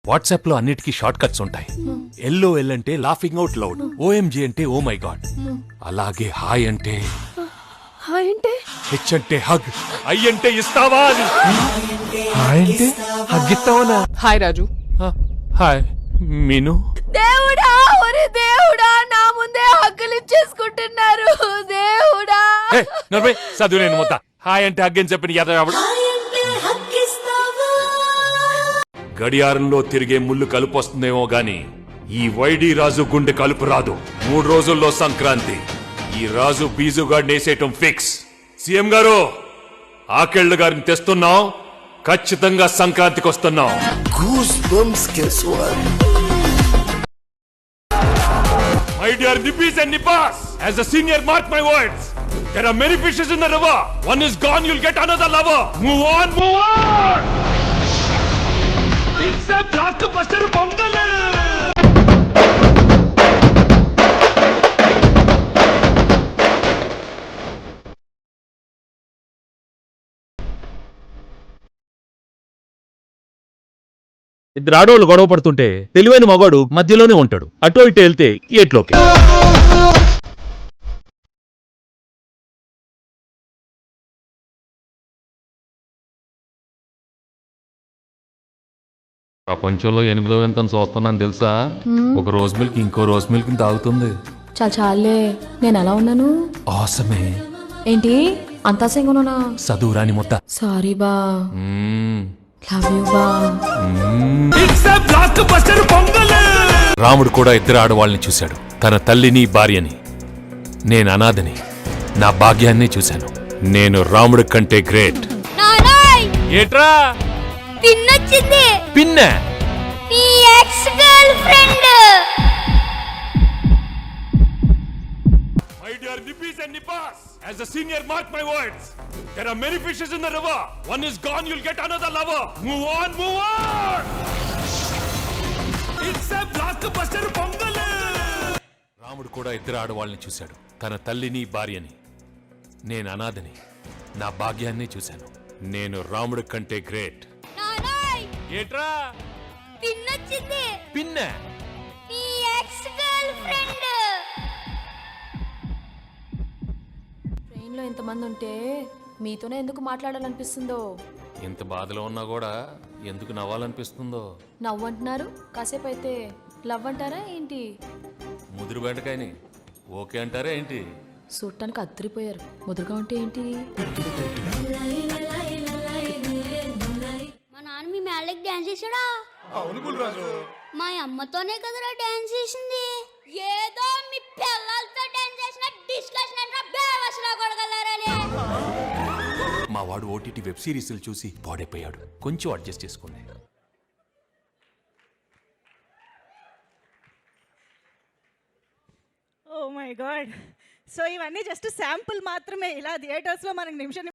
WhatsApp లో అన్నిటికీ short cuts ఉంటాయి. ఎల్ అంటే లాఫింగ్ అవుట్ లౌడ్, ఓఎంజీ అంటే ఓ మై గాడ్, అలాగే హాయ్ అంటే హెచ్ అంటే హగ్, ఐ అంటే ఇస్తావా అని. హాయ్ అంటే హగ్ ఇస్తావా? హాయ్ రాజు. హాయ్ మీను. దేవుడా, ఒరే దేవుడా, నా ముందే హక్కులు ఇచ్చేసుకుంటున్నారు దేవుడా. చదువు నేను మొత్తం హాయ్ అంటే హగ్ అని చెప్పిన యాదవ్. గడియారంలో తిరిగే ముళ్ళు కలుపు వస్తుందేమో గాని ఈ వైడి రాజు గుండె కలుపు రాదు. 3 రోజుల్లో సంక్రాంతి. ఈ రాజు బీజుగాడిని వేసేయటం ఫిక్స్. సీఎం గారు, ఆకెళ్లు గారిని తెస్తున్నాం, ఖచ్చితంగా సంక్రాంతికి వస్తున్నాం. My dear nippies and nippas, as a senior, mark my words. There are many fishes in the river. One is gone, you'll get another lover. Move on, move on. It's a blockbuster Pongal. ఇద్దరు ఆడవాళ్ళు గొడవ పడుతుంటే తెలివైన మగాడు మధ్యలోనే ఉంటాడు. అటో ఇటు వెళ్తే ఏట్లోకి. ప్రపంచంలో 8వ వింతను చూస్తున్నాను తెలుసా? ఒక రోజ్ మిల్క్ ఇంకో రోజ్ మిల్క్ తాగుతుంది. చాలే, నేను ఎలా ఉన్నాను? ఆసమే. ఏంటి అంతా సింగనా? చదువురాని మొత్త. సారీ బా, లవ్ యూ బా. రాముడు కూడా ఇద్దరు ఆడవాళ్ళని చూశాడు, తన తల్లిని భార్యని. నేను అనాథని, నా భాగ్యాన్ని చూశాను. నేను రాముడి కంటే గ్రేట్. ఏట్రా పిన్నొచ్చింది? పిన్న నీ ex girl friend. My dear nippies and nippas, as a senior, mark my words. There are many fishes in the river. One is gone, you'll get another lover. Move on, move on. It's a blockbuster Pongal. రాముడు కూడా ఇద్దరు ఆడవాళ్ళని చూశాడు, తన తల్లిని భార్యని. నేను అనాథని, నా భాగ్యాన్ని చూశాను. నేను రాముడి కంటే గ్రేట్. ఏట్రా పిన్నొచ్చింది? పిన్న నీ ఎక్స్ గర్ల్ ఫ్రెండ్. ట్రైన్ లో ఇంతమంది ఉంటే మీతోనే ఎందుకు మాట్లాడాలనిపిస్తుందో. ఇంత బాధలో ఉన్నా కూడా ఎందుకు నవ్వాలనిపిస్తుందో. నవ్వు అంటున్నారు, కాసేపు అయితే లవ్ అంటారా ఏంటి? ముదురు బెండకాయని ఓకే అంటారా ఏంటి? చూడటానికి అద్దరిపోయారు, ముదురుగా ఉంటే ఏంటి? మా నాన్న మీ మేళకి డాన్స్ చేశాడా? అవును గుల్రాజు, మా అమ్మతోనే కదరా డాన్స్ చేసింది. ఏదో మీ పిల్లలతో డాన్స్ చేసిన డిస్కషన్ అంటే బేవసలా కొడగలరని. మా వాడు ఓటీటీ వెబ్ సిరీస్లు చూసి పాడైపోయాడు. కొంచెం అడ్జస్ట్ చేసుకోండి. Oh my God. సో ఇవన్నీ జస్ట్ శాంపుల్ మాత్రమే. ఇలా థియేటర్స్లో మనకి నిమిషం